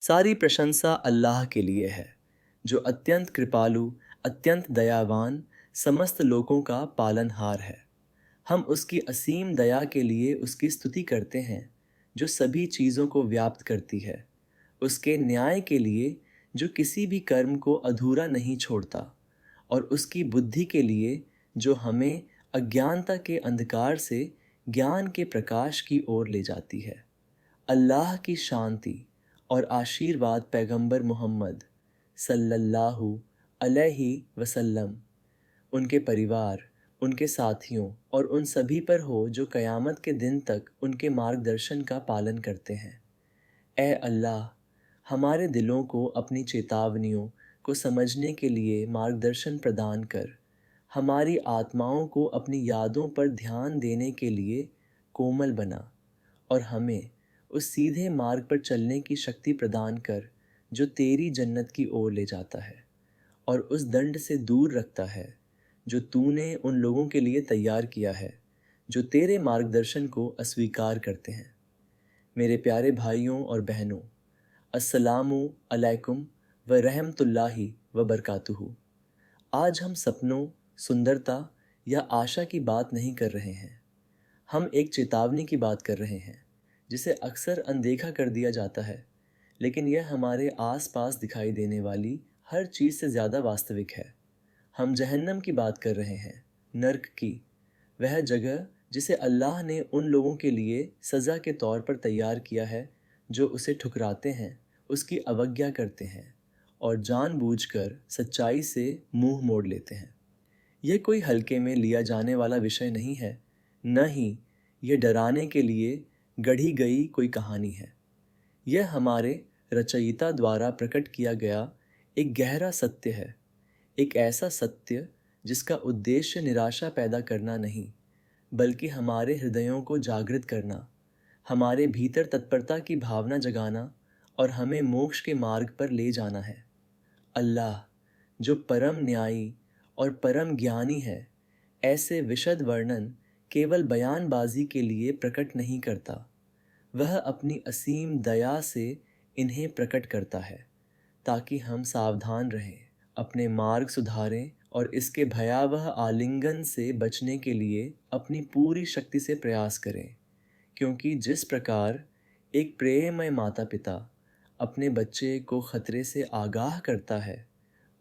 सारी प्रशंसा अल्लाह के लिए है, जो अत्यंत कृपालु, अत्यंत दयावान, समस्त लोगों का पालनहार है। हम उसकी असीम दया के लिए उसकी स्तुति करते हैं, जो सभी चीज़ों को व्याप्त करती है। उसके न्याय के लिए, जो किसी भी कर्म को अधूरा नहीं छोड़ता, और उसकी बुद्धि के लिए, जो हमें अज्ञानता के अंधकार से ज्ञान के प्रकाश की ओर ले जाती है। अल्लाह की शांति और आशीर्वाद पैगंबर मोहम्मद सल्लल्लाहु अलैहि वसल्लम, उनके परिवार, उनके साथियों और उन सभी पर हो जो क़यामत के दिन तक उनके मार्गदर्शन का पालन करते हैं। ए अल्लाह, हमारे दिलों को अपनी चेतावनियों को समझने के लिए मार्गदर्शन प्रदान कर, हमारी आत्माओं को अपनी यादों पर ध्यान देने के लिए कोमल बना, और हमें उस सीधे मार्ग पर चलने की शक्ति प्रदान कर जो तेरी जन्नत की ओर ले जाता है, और उस दंड से दूर रखता है जो तूने उन लोगों के लिए तैयार किया है जो तेरे मार्गदर्शन को अस्वीकार करते हैं। मेरे प्यारे भाइयों और बहनों, अस्सलामु अलैकुम व रहमतुल्लाहि व बरकातुहू। आज हम सपनों, सुंदरता या आशा की बात नहीं कर रहे हैं। हम एक चेतावनी की बात कर रहे हैं जिसे अक्सर अनदेखा कर दिया जाता है, लेकिन यह हमारे आसपास दिखाई देने वाली हर चीज़ से ज़्यादा वास्तविक है। हम जहन्नम की बात कर रहे हैं, नर्क की, वह जगह जिसे अल्लाह ने उन लोगों के लिए सज़ा के तौर पर तैयार किया है जो उसे ठुकराते हैं, उसकी अवज्ञा करते हैं और जानबूझकर सच्चाई से मुंह मोड़ लेते हैं। यह कोई हल्के में लिया जाने वाला विषय नहीं है, न ही यह डराने के लिए गढ़ी गई कोई कहानी है। यह हमारे रचयिता द्वारा प्रकट किया गया एक गहरा सत्य है, एक ऐसा सत्य जिसका उद्देश्य निराशा पैदा करना नहीं, बल्कि हमारे हृदयों को जागृत करना, हमारे भीतर तत्परता की भावना जगाना और हमें मोक्ष के मार्ग पर ले जाना है। अल्लाह, जो परम न्यायी और परम ज्ञानी है, ऐसे विशद वर्णन केवल बयानबाजी के लिए प्रकट नहीं करता। वह अपनी असीम दया से इन्हें प्रकट करता है ताकि हम सावधान रहें, अपने मार्ग सुधारें और इसके भयावह आलिंगन से बचने के लिए अपनी पूरी शक्ति से प्रयास करें। क्योंकि जिस प्रकार एक प्रेममय माता पिता अपने बच्चे को खतरे से आगाह करता है,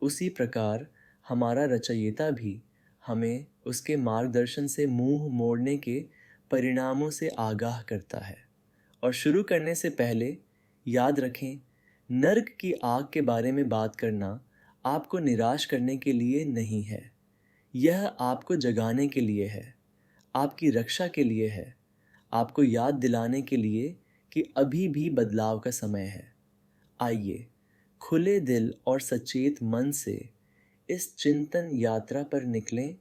उसी प्रकार हमारा रचयिता भी हमें उसके मार्गदर्शन से मुंह मोड़ने के परिणामों से आगाह करता है। और शुरू करने से पहले याद रखें, नर्क की आग के बारे में बात करना आपको निराश करने के लिए नहीं है। यह आपको जगाने के लिए है, आपकी रक्षा के लिए है, आपको याद दिलाने के लिए कि अभी भी बदलाव का समय है। आइए खुले दिल और सचेत मन से इस चिंतन यात्रा पर निकलें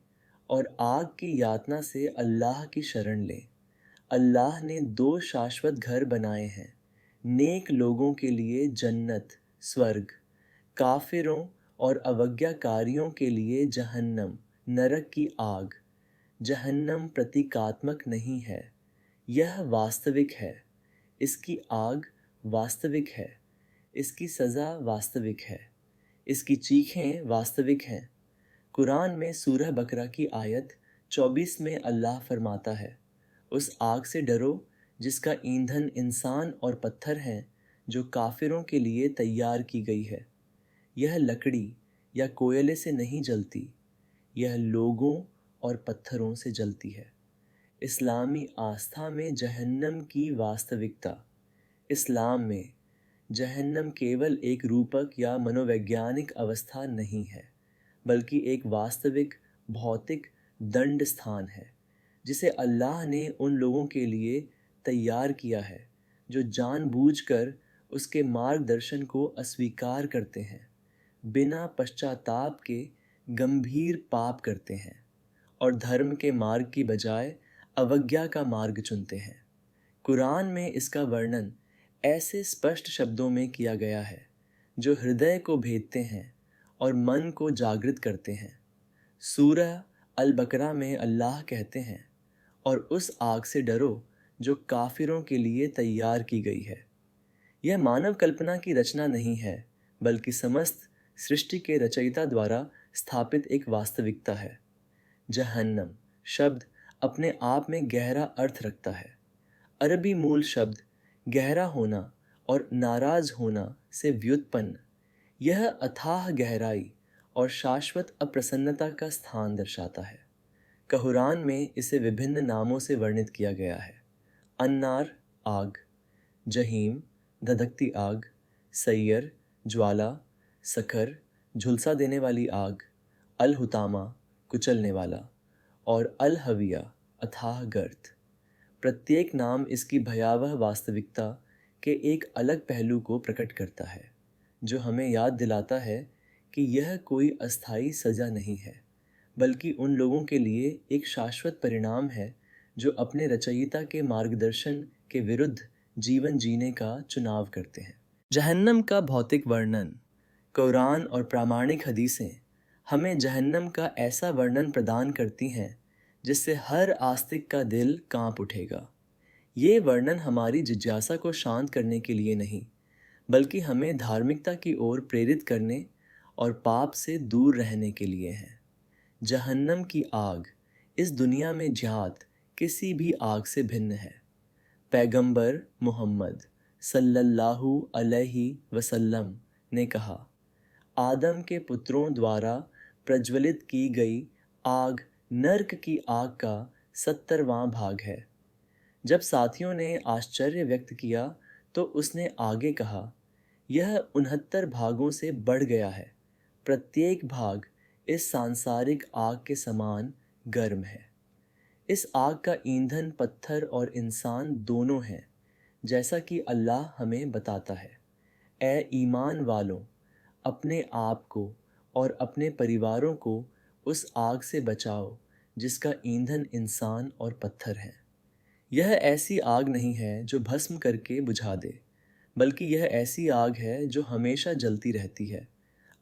और आग की यातना से अल्लाह की शरण लें। अल्लाह ने दो शाश्वत घर बनाए हैं, नेक लोगों के लिए जन्नत स्वर्ग, काफिरों और अवज्ञाकारियों के लिए जहन्नम नरक की आग। जहन्नम प्रतीकात्मक नहीं है, यह वास्तविक है। इसकी आग वास्तविक है, इसकी सज़ा वास्तविक है, इसकी चीखें वास्तविक हैं। कुरान में सूरह बकरा की आयत 24 में अल्लाह फरमाता है, उस आग से डरो जिसका ईंधन इंसान और पत्थर हैं, जो काफिरों के लिए तैयार की गई है। यह लकड़ी या कोयले से नहीं जलती, यह लोगों और पत्थरों से जलती है। इस्लामी आस्था में जहन्नम की वास्तविकता। इस्लाम में जहन्नम केवल एक रूपक या मनोवैज्ञानिक अवस्था नहीं है, बल्कि एक वास्तविक भौतिक दंड स्थान है जिसे अल्लाह ने उन लोगों के लिए तैयार किया है जो जानबूझकर उसके मार्गदर्शन को अस्वीकार करते हैं, बिना पश्चाताप के गंभीर पाप करते हैं और धर्म के मार्ग की बजाय अवज्ञा का मार्ग चुनते हैं। कुरान में इसका वर्णन ऐसे स्पष्ट शब्दों में किया गया है जो हृदय को भेदते हैं और मन को जागृत करते हैं। सूरह अल बकरा में अल्लाह कहते हैं, और उस आग से डरो जो काफिरों के लिए तैयार की गई है। यह मानव कल्पना की रचना नहीं है, बल्कि समस्त सृष्टि के रचयिता द्वारा स्थापित एक वास्तविकता है। जहन्नम शब्द अपने आप में गहरा अर्थ रखता है। अरबी मूल शब्द गहरा होना और नाराज होना से व्युत्पन्न यह अथाह गहराई और शाश्वत अप्रसन्नता का स्थान दर्शाता है। कुरान में इसे विभिन्न नामों से वर्णित किया गया है। अन्नार आग, जहीम धधकती आग, सैयर ज्वाला, सखर झुलसा देने वाली आग, अल हुतामा कुचलने वाला और अल हविया अथाह गर्त। प्रत्येक नाम इसकी भयावह वास्तविकता के एक अलग पहलू को प्रकट करता है, जो हमें याद दिलाता है कि यह कोई अस्थायी सज़ा नहीं है, बल्कि उन लोगों के लिए एक शाश्वत परिणाम है जो अपने रचयिता के मार्गदर्शन के विरुद्ध जीवन जीने का चुनाव करते हैं। जहन्नम का भौतिक वर्णन। कुरान और प्रामाणिक हदीसें हमें जहन्नम का ऐसा वर्णन प्रदान करती हैं जिससे हर आस्तिक का दिल कांप उठेगा। ये वर्णन हमारी जिज्ञासा को शांत करने के लिए नहीं, बल्कि हमें धार्मिकता की ओर प्रेरित करने और पाप से दूर रहने के लिए है। जहन्नम की आग इस दुनिया में ज्ञात किसी भी आग से भिन्न है। पैगंबर मुहम्मद सल्लल्लाहु अलैहि वसल्लम ने कहा, आदम के पुत्रों द्वारा प्रज्वलित की गई आग नर्क की आग का 70वां भाग है। जब साथियों ने आश्चर्य व्यक्त किया तो उसने आगे कहा, यह 69 भागों से बढ़ गया है। प्रत्येक भाग इस सांसारिक आग के समान गर्म है। इस आग का ईंधन पत्थर और इंसान दोनों हैं, जैसा कि अल्लाह हमें बताता है। ए ईमान वालों, अपने आप को और अपने परिवारों को उस आग से बचाओ जिसका ईंधन इंसान और पत्थर है। यह ऐसी आग नहीं है जो भस्म करके बुझा दे, बल्कि यह ऐसी आग है जो हमेशा जलती रहती है,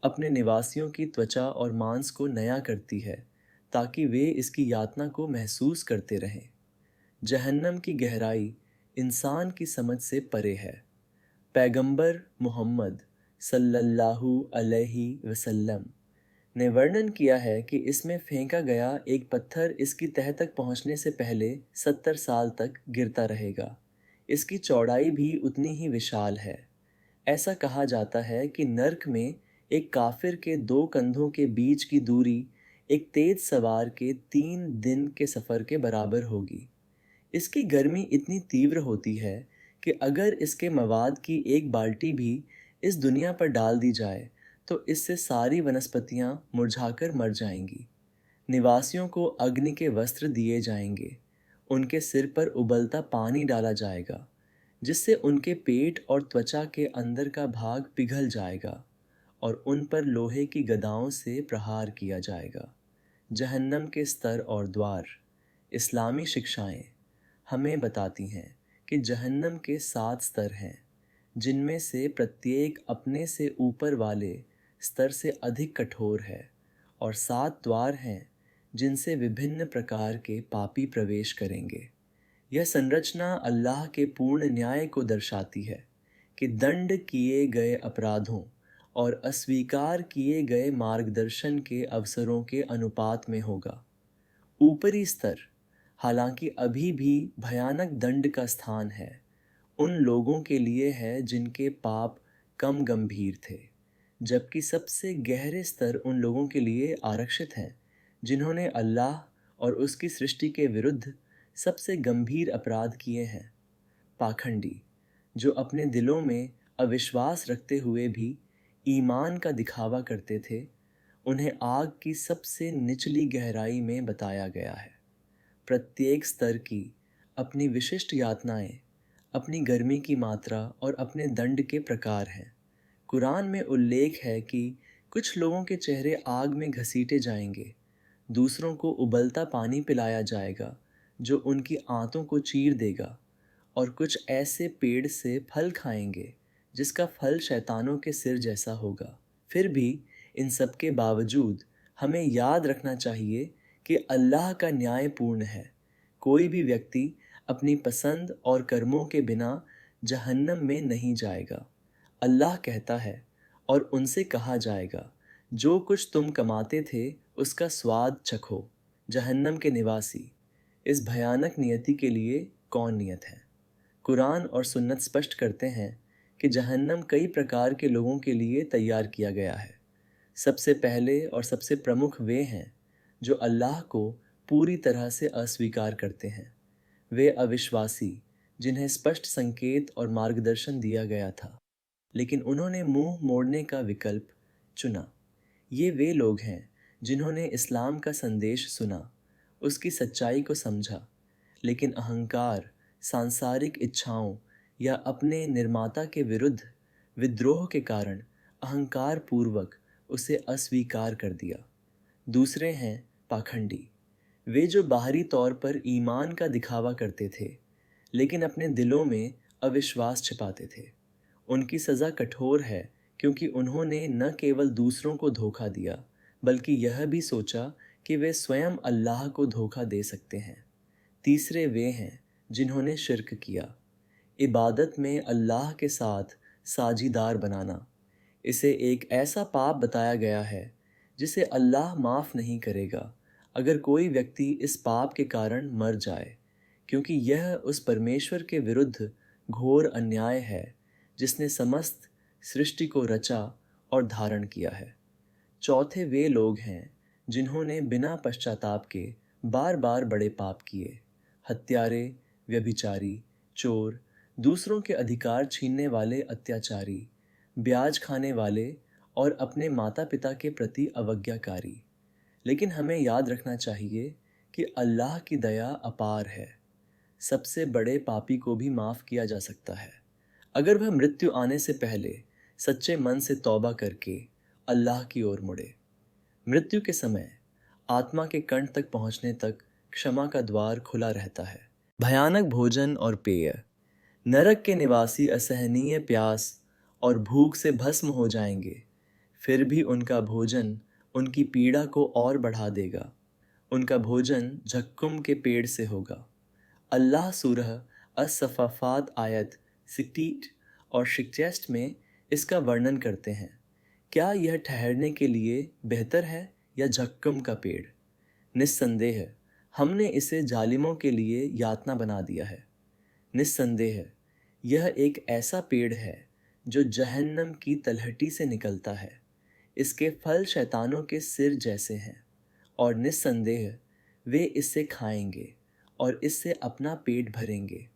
अपने निवासियों की त्वचा और मांस को नया करती है ताकि वे इसकी यातना को महसूस करते रहें। जहन्नम की गहराई इंसान की समझ से परे है। पैगंबर मुहम्मद सल्लल्लाहु अलैहि वसल्लम ने वर्णन किया है कि इसमें फेंका गया एक पत्थर इसकी तह तक पहुंचने से पहले 70 साल तक गिरता रहेगा। इसकी चौड़ाई भी उतनी ही विशाल है। ऐसा कहा जाता है कि नर्क में एक काफिर के 2 कंधों के बीच की दूरी एक तेज सवार के 3 दिन के सफ़र के बराबर होगी। इसकी गर्मी इतनी तीव्र होती है कि अगर इसके मवाद की एक बाल्टी भी इस दुनिया पर डाल दी जाए तो इससे सारी वनस्पतियां मुरझाकर मर जाएंगी। निवासियों को अग्नि के वस्त्र दिए जाएंगे, उनके सिर पर उबलता पानी डाला जाएगा जिससे उनके पेट और त्वचा के अंदर का भाग पिघल जाएगा और उन पर लोहे की गदाओं से प्रहार किया जाएगा। जहन्नम के स्तर और द्वार। इस्लामी शिक्षाएं हमें बताती हैं कि जहन्नम के 7 स्तर हैं, जिनमें से प्रत्येक अपने से ऊपर वाले स्तर से अधिक कठोर है, और 7 द्वार हैं जिनसे विभिन्न प्रकार के पापी प्रवेश करेंगे। यह संरचना अल्लाह के पूर्ण न्याय को दर्शाती है कि दंड किए गए अपराधों और अस्वीकार किए गए मार्गदर्शन के अवसरों के अनुपात में होगा। ऊपरी स्तर हालांकि अभी भी भयानक दंड का स्थान है, उन लोगों के लिए है जिनके पाप कम गंभीर थे, जबकि सबसे गहरे स्तर उन लोगों के लिए आरक्षित हैं जिन्होंने अल्लाह और उसकी सृष्टि के विरुद्ध सबसे गंभीर अपराध किए हैं। पाखंडी जो अपने दिलों में अविश्वास रखते हुए भी ईमान का दिखावा करते थे, उन्हें आग की सबसे निचली गहराई में बताया गया है। प्रत्येक स्तर की अपनी विशिष्ट यातनाएं, अपनी गर्मी की मात्रा और अपने दंड के प्रकार हैं। कुरान में उल्लेख है कि कुछ लोगों के चेहरे आग में घसीटे जाएंगे, दूसरों को उबलता पानी पिलाया जाएगा जो उनकी आंतों को चीर देगा, और कुछ ऐसे पेड़ से फल खाएंगे जिसका फल शैतानों के सिर जैसा होगा। फिर भी इन सब के बावजूद हमें याद रखना चाहिए कि अल्लाह का न्याय पूर्ण है। कोई भी व्यक्ति अपनी पसंद और कर्मों के बिना जहन्नम में नहीं जाएगा। अल्लाह कहता है, और उनसे कहा जाएगा, जो कुछ तुम कमाते थे उसका स्वाद चखो, जहन्नम के निवासी। इस भयानक नियति के लिए कौन नियत है? कुरान और सुन्नत स्पष्ट करते हैं कि जहन्नम कई प्रकार के लोगों के लिए तैयार किया गया है। सबसे पहले और सबसे प्रमुख वे हैं जो अल्लाह को पूरी तरह से अस्वीकार करते हैं। वे अविश्वासी जिन्हें स्पष्ट संकेत और मार्गदर्शन दिया गया था, लेकिन उन्होंने मुंह मोड़ने का विकल्प चुना। ये वे लोग हैं जिन्होंने इस्लाम का संदेश सुना, उसकी सच्चाई को समझा, लेकिन अहंकार, सांसारिक इच्छाओं या अपने निर्माता के विरुद्ध विद्रोह के कारण अहंकार पूर्वक उसे अस्वीकार कर दिया। दूसरे हैं पाखंडी, वे जो बाहरी तौर पर ईमान का दिखावा करते थे लेकिन अपने दिलों में अविश्वास छिपाते थे। उनकी सज़ा कठोर है क्योंकि उन्होंने न केवल दूसरों को धोखा दिया बल्कि यह भी सोचा कि वे स्वयं अल्लाह को धोखा दे सकते हैं। तीसरे वे हैं जिन्होंने शिर्क किया, इबादत में अल्लाह के साथ साझीदार बनाना। इसे एक ऐसा पाप बताया गया है जिसे अल्लाह माफ़ नहीं करेगा अगर कोई व्यक्ति इस पाप के कारण मर जाए, क्योंकि यह उस परमेश्वर के विरुद्ध घोर अन्याय है जिसने समस्त सृष्टि को रचा और धारण किया है। चौथे वे लोग हैं जिन्होंने बिना पश्चाताप के बार बार बड़े पाप किए। हत्यारे, व्यभिचारी, चोर, दूसरों के अधिकार छीनने वाले अत्याचारी, ब्याज खाने वाले और अपने माता पिता के प्रति अवज्ञाकारी। लेकिन हमें याद रखना चाहिए कि अल्लाह की दया अपार है। सबसे बड़े पापी को भी माफ़ किया जा सकता है अगर वह मृत्यु आने से पहले सच्चे मन से तौबा करके अल्लाह की ओर मुड़े। मृत्यु के समय आत्मा के कंठ तक पहुंचने तक क्षमा का द्वार खुला रहता है। भयानक भोजन और पेय। नरक के निवासी असहनीय प्यास और भूख से भस्म हो जाएंगे, फिर भी उनका भोजन उनकी पीड़ा को और बढ़ा देगा। उनका भोजन झक्कुम के पेड़ से होगा। अल्लाह सूरह अस-सफ़ाफ़ात आयत 68 और 66 में इसका वर्णन करते हैं। क्या यह ठहरने के लिए बेहतर है या झक्कुम का पेड़? निस्संदेह हमने इसे जालिमों के लिए यातना बना दिया है। निस्संदेह यह एक ऐसा पेड़ है जो जहन्नम की तलहटी से निकलता है। इसके फल शैतानों के सिर जैसे हैं और निस्संदेह वे इससे खाएंगे और इससे अपना पेट भरेंगे।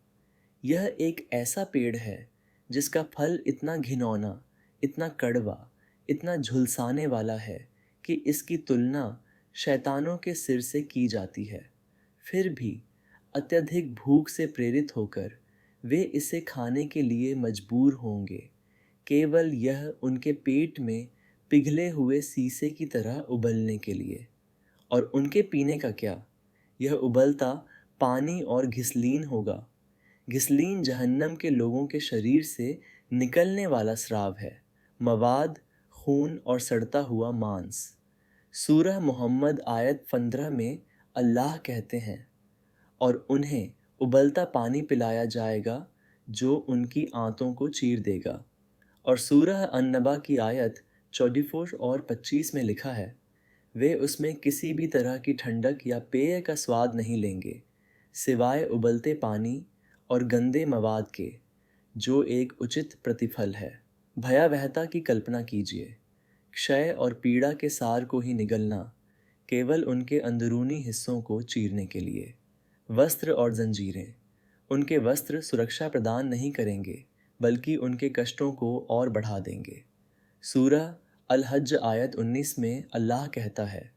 यह एक ऐसा पेड़ है जिसका फल इतना घिनौना, इतना कड़वा, इतना झुलसाने वाला है कि इसकी तुलना शैतानों के सिर से की जाती है। फिर भी अत्यधिक भूख से प्रेरित होकर वे इसे खाने के लिए मजबूर होंगे, केवल यह उनके पेट में पिघले हुए शीशे की तरह उबलने के लिए। और उनके पीने का क्या? यह उबलता पानी और घिसलीन होगा। घिसलीन जहन्नम के लोगों के शरीर से निकलने वाला स्राव है, मवाद, खून और सड़ता हुआ मांस। सूरह मोहम्मद आयत 15 में अल्लाह कहते हैं, और उन्हें उबलता पानी पिलाया जाएगा जो उनकी आंतों को चीर देगा। और सूरह अन-नबा की आयत 24 और 25 में लिखा है, वे उसमें किसी भी तरह की ठंडक या पेय का स्वाद नहीं लेंगे सिवाय उबलते पानी और गंदे मवाद के, जो एक उचित प्रतिफल है। भयावहता की कल्पना कीजिए, क्षय और पीड़ा के सार को ही निगलना, केवल उनके अंदरूनी हिस्सों को चीरने के लिए। वस्त्र और जंजीरें। उनके वस्त्र सुरक्षा प्रदान नहीं करेंगे बल्कि उनके कष्टों को और बढ़ा देंगे। सूरह अल-हज्ज आयत 19 में अल्लाह कहता है,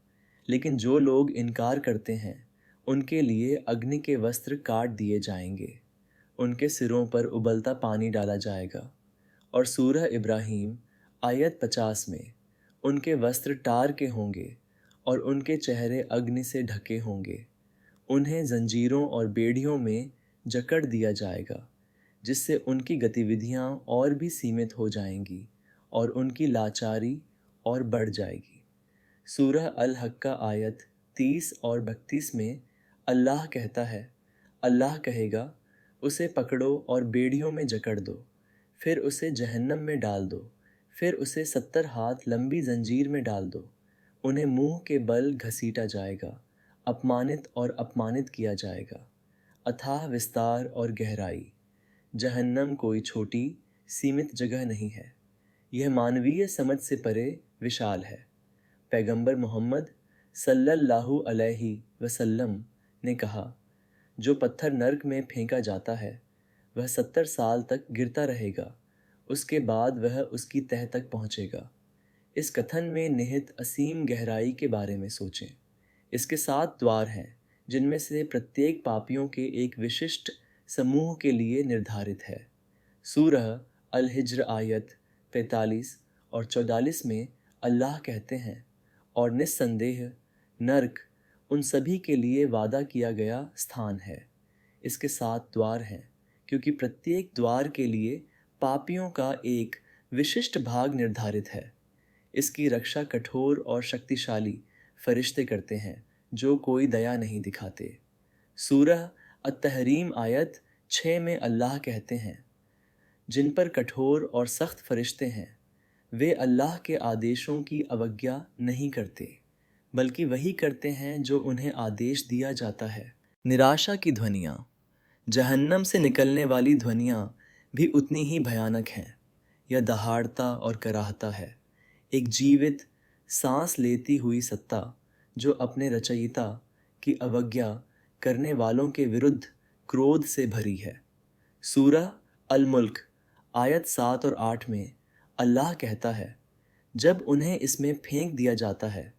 लेकिन जो लोग इनकार करते हैं उनके लिए अग्नि के वस्त्र काट दिए जाएंगे, उनके सिरों पर उबलता पानी डाला जाएगा। और सूरह इब्राहीम आयत 50 में उनके वस्त्र टार के होंगे और उनके चेहरे अग्नि से ढके होंगे। उन्हें जंजीरों और बेड़ियों में जकड़ दिया जाएगा, जिससे उनकी गतिविधियां और भी सीमित हो जाएंगी और उनकी लाचारी और बढ़ जाएगी। सूरह अल-हक्का आयत 30 और 32 में अल्लाह कहता है, अल्लाह कहेगा, उसे पकड़ो और बेड़ियों में जकड़ दो, फिर उसे जहन्नम में डाल दो, फिर उसे 70 हाथ लंबी जंजीर में डाल दो। उन्हें मुंह के बल घसीटा जाएगा, अपमानित और अपमानित किया जाएगा। अथाह विस्तार और गहराई, जहन्नम कोई छोटी सीमित जगह नहीं है, यह मानवीय समझ से परे विशाल है। पैगंबर मोहम्मद सल्लल्लाहु अलैहि वसल्लम ने कहा, जो पत्थर नर्क में फेंका जाता है वह 70 साल तक गिरता रहेगा, उसके बाद वह उसकी तह तक पहुंचेगा। इस कथन में निहित असीम गहराई के बारे में सोचें। इसके 7 द्वार हैं, जिनमें से प्रत्येक पापियों के एक विशिष्ट समूह के लिए निर्धारित है। सूरह अल हिज्र आयत 45 और 44 में अल्लाह कहते हैं, और निस्संदेह नर्क उन सभी के लिए वादा किया गया स्थान है। इसके 7 द्वार हैं, क्योंकि प्रत्येक द्वार के लिए पापियों का एक विशिष्ट भाग निर्धारित है। इसकी रक्षा कठोर और शक्तिशाली फरिश्ते करते हैं, जो कोई दया नहीं दिखाते। सूरह अत-तहरीम आयत 6 में अल्लाह कहते हैं, जिन पर कठोर और सख्त फरिश्ते हैं, वे अल्लाह के आदेशों की अवज्ञा नहीं करते, बल्कि वही करते हैं जो उन्हें आदेश दिया जाता है। निराशा की ध्वनियाँ, जहन्नम से निकलने वाली ध्वनियाँ भी उतनी ही भयानक हैं। यह दहाड़ता और कराहता है, एक जीवित सांस लेती हुई सत्ता जो अपने रचयिता की अवज्ञा करने वालों के विरुद्ध क्रोध से भरी है। सूरह अल मुल्क आयत 7 और 8 में अल्लाह कहता है, जब उन्हें इसमें फेंक दिया जाता है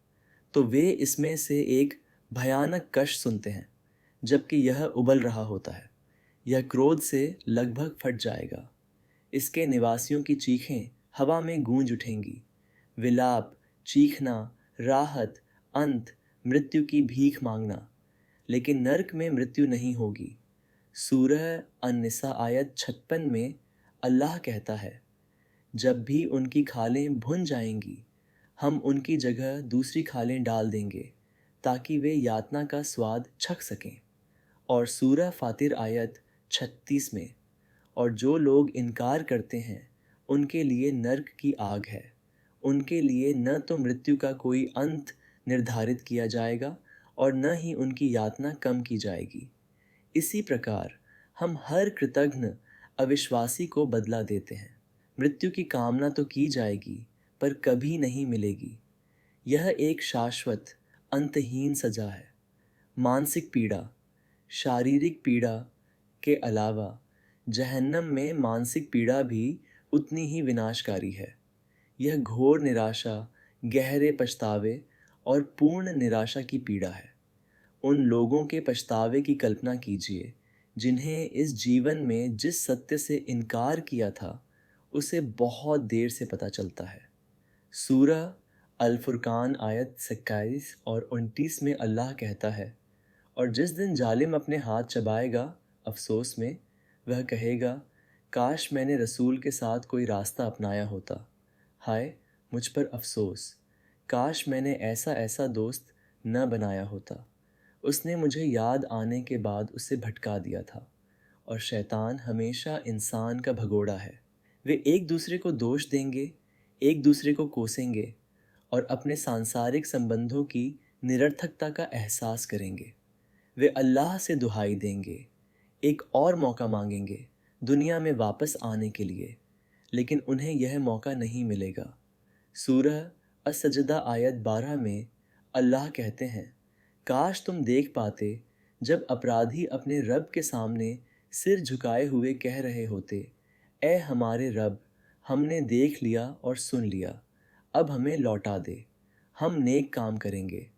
तो वे इसमें से एक भयानक कश सुनते हैं, जबकि यह उबल रहा होता है। यह क्रोध से लगभग फट जाएगा। इसके निवासियों की चीखें हवा में गूंज उठेंगी। विलाप, चीखना, राहत, अंत, मृत्यु की भीख मांगना, लेकिन नर्क में मृत्यु नहीं होगी। सूरह अन-निसा आयत 56 में अल्लाह कहता है, जब भी उनकी खालें भुन जाएंगी, हम उनकी जगह दूसरी खालें डाल देंगे ताकि वे यातना का स्वाद चख सकें। और सूरह फातिर आयत 36 में, और जो लोग इनकार करते हैं उनके लिए नर्क की आग है, उनके लिए न तो मृत्यु का कोई अंत निर्धारित किया जाएगा और न ही उनकी यातना कम की जाएगी। इसी प्रकार हम हर कृतघ्न अविश्वासी को बदला देते हैं। मृत्यु की कामना तो की जाएगी पर कभी नहीं मिलेगी। यह एक शाश्वत अंतहीन सजा है। मानसिक पीड़ा, शारीरिक पीड़ा के अलावा जहन्नम में मानसिक पीड़ा भी उतनी ही विनाशकारी है। यह घोर निराशा, गहरे पछतावे और पूर्ण निराशा की पीड़ा है। उन लोगों के पछतावे की कल्पना कीजिए जिन्हें इस जीवन में जिस सत्य से इनकार किया था उसे बहुत देर से पता चलता है। सूरह अल फुरकान आयत 27 और 29 में अल्लाह कहता है, और जिस दिन जालिम अपने हाथ चबाएगा अफसोस में, वह कहेगा, काश मैंने रसूल के साथ कोई रास्ता अपनाया होता। हाय मुझ पर अफसोस, काश मैंने ऐसा ऐसा दोस्त न बनाया होता। उसने मुझे याद आने के बाद उसे भटका दिया था। और शैतान हमेशा इंसान का भगोड़ा है। वे एक दूसरे को दोष देंगे, एक दूसरे को कोसेंगे और अपने सांसारिक संबंधों की निरर्थकता का एहसास करेंगे। वे अल्लाह से दुहाई देंगे, एक और मौका मांगेंगे दुनिया में वापस आने के लिए, लेकिन उन्हें यह मौका नहीं मिलेगा। सूरह अस-सजदा आयत 12 में अल्लाह कहते हैं, काश तुम देख पाते जब अपराधी अपने रब के सामने सिर झुकाए हुए कह रहे होते, ए हमारे रब, हमने देख लिया और सुन लिया, अब हमें लौटा दे, हम नेक काम करेंगे।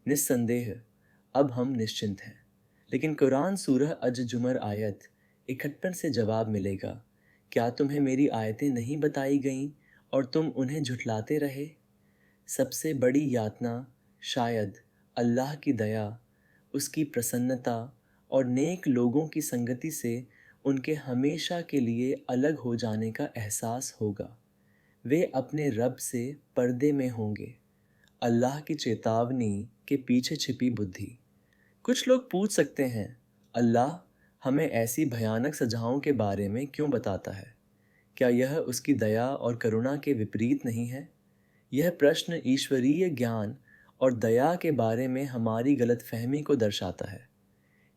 निस्संदेह अब हम निश्चिंत हैं। लेकिन कुरान सूरह अज-जुमर आयत 51 से जवाब मिलेगा, क्या तुम्हें मेरी आयतें नहीं बताई गईं और तुम उन्हें झुठलाते रहे? सबसे बड़ी यातना शायद अल्लाह की दया, उसकी प्रसन्नता और नेक लोगों की संगति से उनके हमेशा के लिए अलग हो जाने का एहसास होगा। वे अपने रब से पर्दे में होंगे। अल्लाह की चेतावनी के पीछे छिपी बुद्धि। कुछ लोग पूछ सकते हैं, अल्लाह हमें ऐसी भयानक सजाओं के बारे में क्यों बताता है? क्या यह उसकी दया और करुणा के विपरीत नहीं है? यह प्रश्न ईश्वरीय ज्ञान और दया के बारे में हमारी गलतफहमी को दर्शाता है।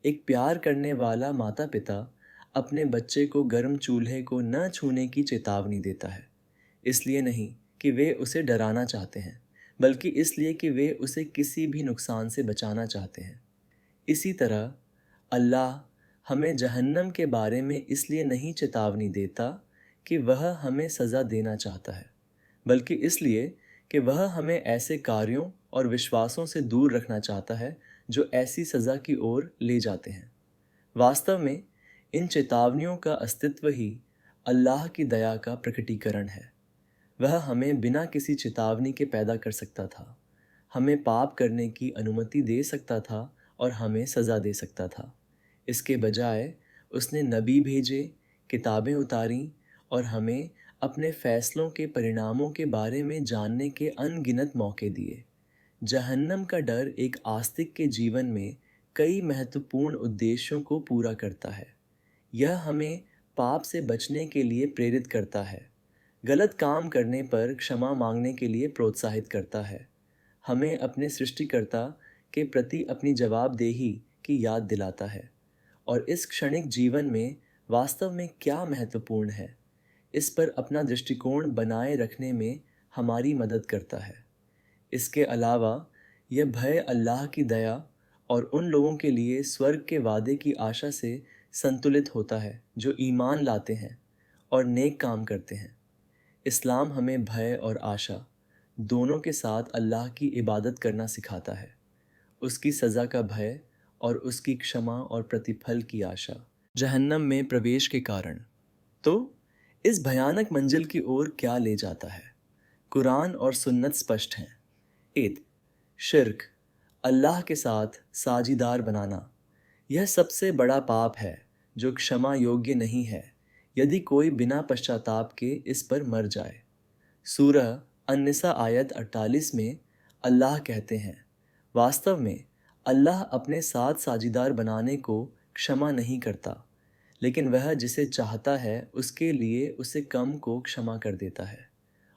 एक प्यार करने वाला माता पिता अपने बच्चे को गर्म चूल्हे को न छूने की चेतावनी देता है, इसलिए नहीं कि वे उसे डराना चाहते हैं, बल्कि इसलिए कि वे उसे किसी भी नुकसान से बचाना चाहते हैं। इसी तरह अल्लाह हमें जहन्नम के बारे में इसलिए नहीं चेतावनी देता कि वह हमें सज़ा देना चाहता है, बल्कि इसलिए कि वह हमें ऐसे कार्यों और विश्वासों से दूर रखना चाहता है जो ऐसी सज़ा की ओर ले जाते हैं। वास्तव में इन चेतावनियों का अस्तित्व ही अल्लाह की दया का प्रकटीकरण है। वह हमें बिना किसी चेतावनी के पैदा कर सकता था, हमें पाप करने की अनुमति दे सकता था और हमें सज़ा दे सकता था। इसके बजाय उसने नबी भेजे, किताबें उतारीं और हमें अपने फैसलों के परिणामों के बारे में जानने के अनगिनत मौके दिए। जहन्नम का डर एक आस्तिक के जीवन में कई महत्वपूर्ण उद्देश्यों को पूरा करता है। यह हमें पाप से बचने के लिए प्रेरित करता है, गलत काम करने पर क्षमा मांगने के लिए प्रोत्साहित करता है, हमें अपने सृष्टिकर्ता के प्रति अपनी जवाबदेही की याद दिलाता है और इस क्षणिक जीवन में वास्तव में क्या महत्वपूर्ण है, इस पर अपना दृष्टिकोण बनाए रखने में हमारी मदद करता है। इसके अलावा यह भय अल्लाह की दया और उन लोगों के लिए स्वर्ग के वादे की आशा से संतुलित होता है जो ईमान लाते हैं और नेक काम करते हैं। इस्लाम हमें भय और आशा दोनों के साथ अल्लाह की इबादत करना सिखाता है, उसकी सज़ा का भय और उसकी क्षमा और प्रतिफल की आशा। जहन्नम में प्रवेश के कारण। तो इस भयानक मंजिल की ओर क्या ले जाता है? कुरान और सुन्नत स्पष्ट हैं। 1. शिर्क, अल्लाह के साथ साझीदार बनाना। यह सबसे बड़ा पाप है जो क्षमा योग्य नहीं है यदि कोई बिना पश्चाताप के इस पर मर जाए। सूरह अन्निसा आयत 48 में अल्लाह कहते हैं, वास्तव में अल्लाह अपने साथ साझीदार बनाने को क्षमा नहीं करता, लेकिन वह जिसे चाहता है उसके लिए उसे कम को क्षमा कर देता है,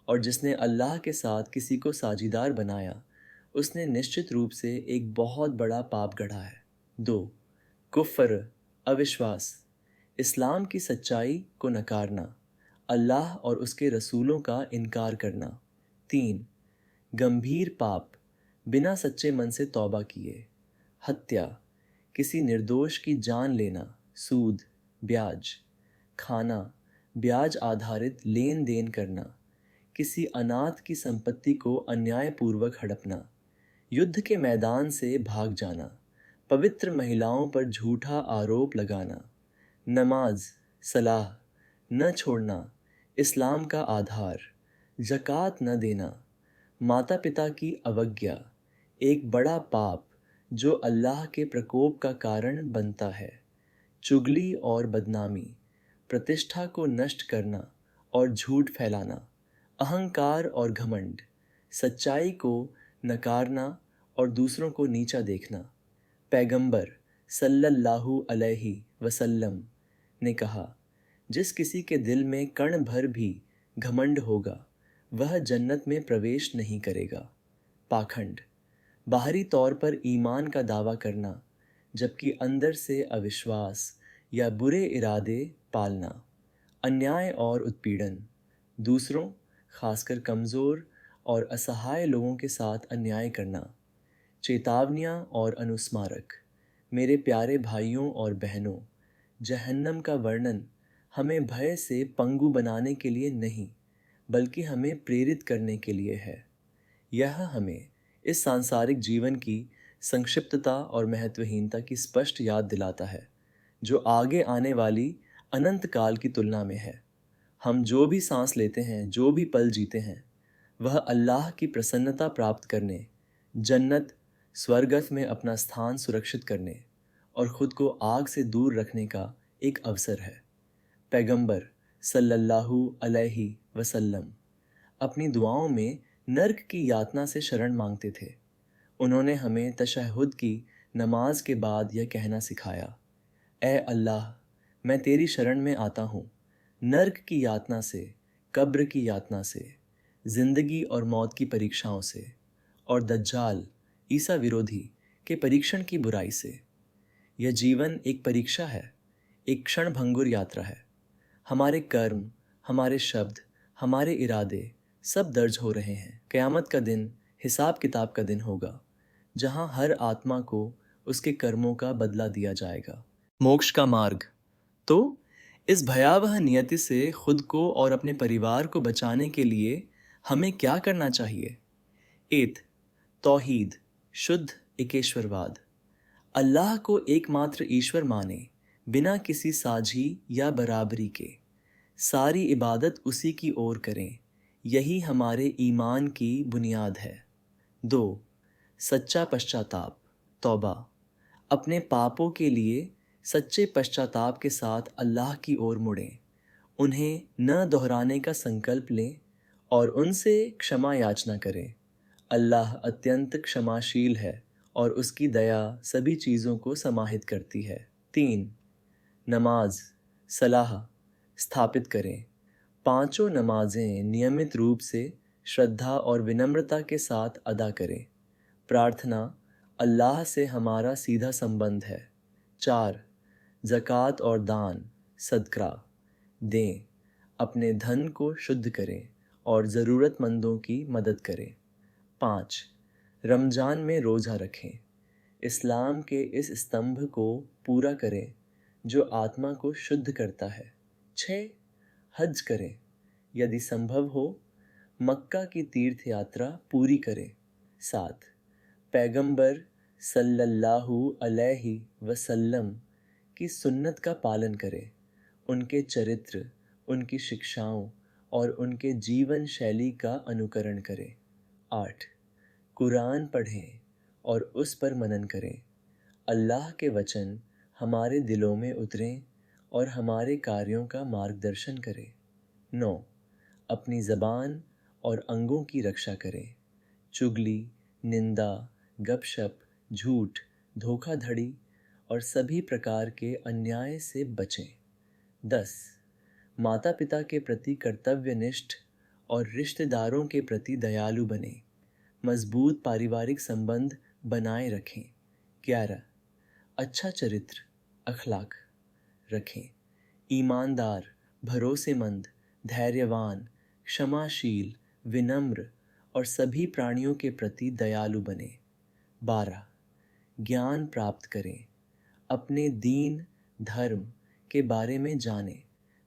और जिसने अल्लाह के साथ किसी को साझीदार बनाया उसने निश्चित रूप से एक बहुत बड़ा पाप गढ़ा है। 2. कुफ्र, अविश्वास, इस्लाम की सच्चाई को नकारना, अल्लाह और उसके रसूलों का इनकार करना। 3. गंभीर पाप, बिना सच्चे मन से तौबा किए। हत्या, किसी निर्दोष की जान लेना। सूद, ब्याज, खाना, ब्याज आधारित लेन देन करना। किसी अनाथ की संपत्ति को अन्यायपूर्वक हड़पना। युद्ध के मैदान से भाग जाना। पवित्र महिलाओं पर झूठा आरोप लगाना। नमाज, सलाह न छोड़ना, इस्लाम का आधार। ज़कात न देना। माता पिता की अवज्ञा, एक बड़ा पाप जो अल्लाह के प्रकोप का कारण बनता है। चुगली और बदनामी, प्रतिष्ठा को नष्ट करना और झूठ फैलाना। अहंकार और घमंड, सच्चाई को नकारना और दूसरों को नीचा देखना। पैगंबर सल्लल्लाहु अलैहि वसल्लम ने कहा, जिस किसी के दिल में कण भर भी घमंड होगा वह जन्नत में प्रवेश नहीं करेगा। पाखंड, बाहरी तौर पर ईमान का दावा करना जबकि अंदर से अविश्वास या बुरे इरादे पालना। अन्याय और उत्पीड़न, दूसरों खासकर कमज़ोर और असहाय लोगों के साथ अन्याय करना। चेतावनियाँ और अनुस्मारक, मेरे प्यारे भाइयों और बहनों, जहन्नम का वर्णन हमें भय से पंगु बनाने के लिए नहीं बल्कि हमें प्रेरित करने के लिए है। यह हमें इस सांसारिक जीवन की संक्षिप्तता और महत्वहीनता की स्पष्ट याद दिलाता है जो आगे आने वाली अनंत काल की तुलना में है। हम जो भी सांस लेते हैं, जो भी पल जीते हैं, वह अल्लाह की प्रसन्नता प्राप्त करने, जन्नत स्वर्गथ में अपना स्थान सुरक्षित करने और ख़ुद को आग से दूर रखने का एक अवसर है। पैगंबर सल्लल्लाहु अलैहि वसल्लम अपनी दुआओं में नर्क की यातना से शरण मांगते थे। उन्होंने हमें तशहुद की नमाज के बाद यह कहना सिखाया, ए अल्लाह, मैं तेरी शरण में आता हूँ नर्क की यातना से, कब्र की यातना से, ज़िंदगी और मौत की परीक्षाओं से, और दज्जाल ईसा विरोधी के परीक्षण की बुराई से। यह जीवन एक परीक्षा है, एक क्षण भंगुर यात्रा है। हमारे कर्म, हमारे शब्द, हमारे इरादे सब दर्ज हो रहे हैं। क़यामत का दिन हिसाब किताब का दिन होगा, जहाँ हर आत्मा को उसके कर्मों का बदला दिया जाएगा। मोक्ष का मार्ग। तो इस भयावह नियति से खुद को और अपने परिवार को बचाने के लिए हमें क्या करना चाहिए? एत तौहीद, शुद्ध एकेश्वरवाद। अल्लाह को एकमात्र ईश्वर माने, बिना किसी साझी या बराबरी के। सारी इबादत उसी की ओर करें, यही हमारे ईमान की बुनियाद है। 2. सच्चा पश्चाताप, तौबा। अपने पापों के लिए सच्चे पश्चाताप के साथ अल्लाह की ओर मुड़ें, उन्हें न दोहराने का संकल्प लें और उनसे क्षमा याचना करें। अल्लाह अत्यंत क्षमाशील है और उसकी दया सभी चीज़ों को समाहित करती है। 3. नमाज, सलाह स्थापित करें। 5 नमाजें नियमित रूप से श्रद्धा और विनम्रता के साथ अदा करें। प्रार्थना, अल्लाह से हमारा सीधा संबंध है। 4. ज़कात और दान सदका दें, अपने धन को शुद्ध करें और ज़रूरतमंदों की मदद करें। 5. रमज़ान में रोज़ा रखें, इस्लाम के इस स्तंभ को पूरा करें जो आत्मा को शुद्ध करता है। 6. हज करें, यदि संभव हो मक्का की तीर्थ यात्रा पूरी करें। 7. पैगंबर सल्लल्लाहु अलैहि वसल्लम की सुन्नत का पालन करें, उनके चरित्र, उनकी शिक्षाओं और उनके जीवन शैली का अनुकरण करें। 8. कुरान पढ़ें और उस पर मनन करें। अल्लाह के वचन हमारे दिलों में उतरें और हमारे कार्यों का मार्गदर्शन करें। 9. अपनी ज़बान और अंगों की रक्षा करें। चुगली, निंदा, गपशप, झूठ, धोखाधड़ी और सभी प्रकार के अन्याय से बचें। 10. माता पिता के प्रति कर्तव्यनिष्ठ और रिश्तेदारों के प्रति दयालु बनें। मजबूत पारिवारिक संबंध बनाए रखें। 11. अच्छा चरित्र अखलाक रखें। ईमानदार, भरोसेमंद, धैर्यवान, क्षमाशील, विनम्र और सभी प्राणियों के प्रति दयालु बने। 12. ज्ञान प्राप्त करें, अपने दीन धर्म के बारे में जानें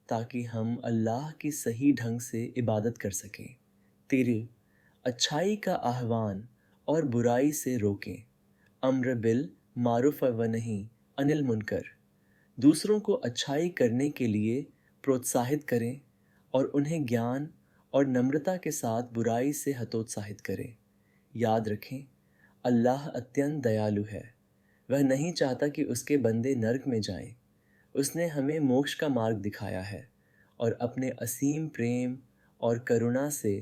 ताकि हम अल्लाह की सही ढंग से इबादत कर सकें। 13. अच्छाई का आह्वान और बुराई से रोकें, अम्र बिल मारूफ व नहीं अनिल मुनकर। दूसरों को अच्छाई करने के लिए प्रोत्साहित करें और उन्हें ज्ञान और नम्रता के साथ बुराई से हतोत्साहित करें। याद रखें, अल्लाह अत्यंत दयालु है। वह नहीं चाहता कि उसके बंदे नर्क में जाएं। उसने हमें मोक्ष का मार्ग दिखाया है और अपने असीम प्रेम और करुणा से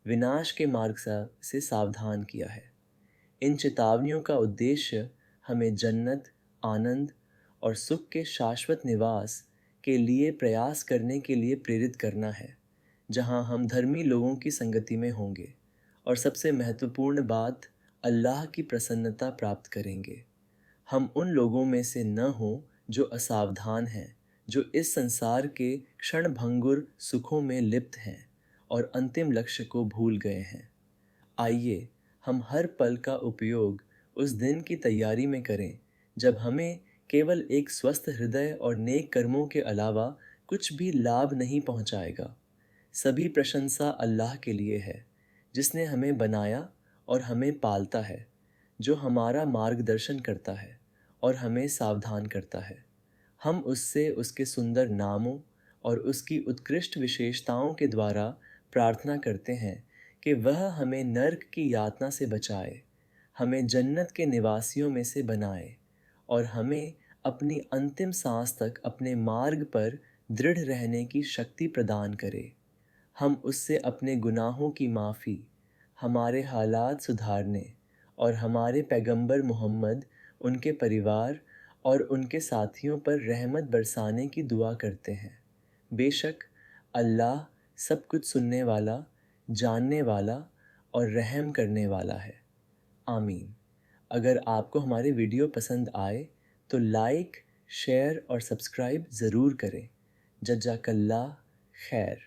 विनाश के मार्ग से सावधान किया है। इन चेतावनियों का उद्देश्य हमें जन्नत, आनंद और सुख के शाश्वत निवास के लिए प्रयास करने के लिए प्रेरित करना है, जहां हम धर्मी लोगों की संगति में होंगे और सबसे महत्वपूर्ण बात, अल्लाह की प्रसन्नता प्राप्त करेंगे। हम उन लोगों में से न हों जो असावधान हैं, जो इस संसार के क्षण भंगुर सुखों में लिप्त हैं और अंतिम लक्ष्य को भूल गए हैं। आइए हम हर पल का उपयोग उस दिन की तैयारी में करें जब हमें केवल एक स्वस्थ हृदय और नेक कर्मों के अलावा कुछ भी लाभ नहीं पहुंचाएगा। सभी प्रशंसा अल्लाह के लिए है, जिसने हमें बनाया और हमें पालता है, जो हमारा मार्गदर्शन करता है और हमें सावधान करता है। हम उससे उसके सुंदर नामों और उसकी उत्कृष्ट विशेषताओं के द्वारा प्रार्थना करते हैं कि वह हमें नर्क की यातना से बचाए, हमें जन्नत के निवासियों में से बनाए और हमें अपनी अंतिम सांस तक अपने मार्ग पर दृढ़ रहने की शक्ति प्रदान करे। हम उससे अपने गुनाहों की माफ़ी, हमारे हालात सुधारने और हमारे पैगंबर मोहम्मद, उनके परिवार और उनके साथियों पर रहमत बरसाने की दुआ करते हैं। बेशक अल्लाह सब कुछ सुनने वाला, जानने वाला और रहम करने वाला है। आमीन। अगर आपको हमारे वीडियो पसंद आए तो लाइक, शेयर और सब्सक्राइब ज़रूर करें। जज़ाकल्लाह खैर।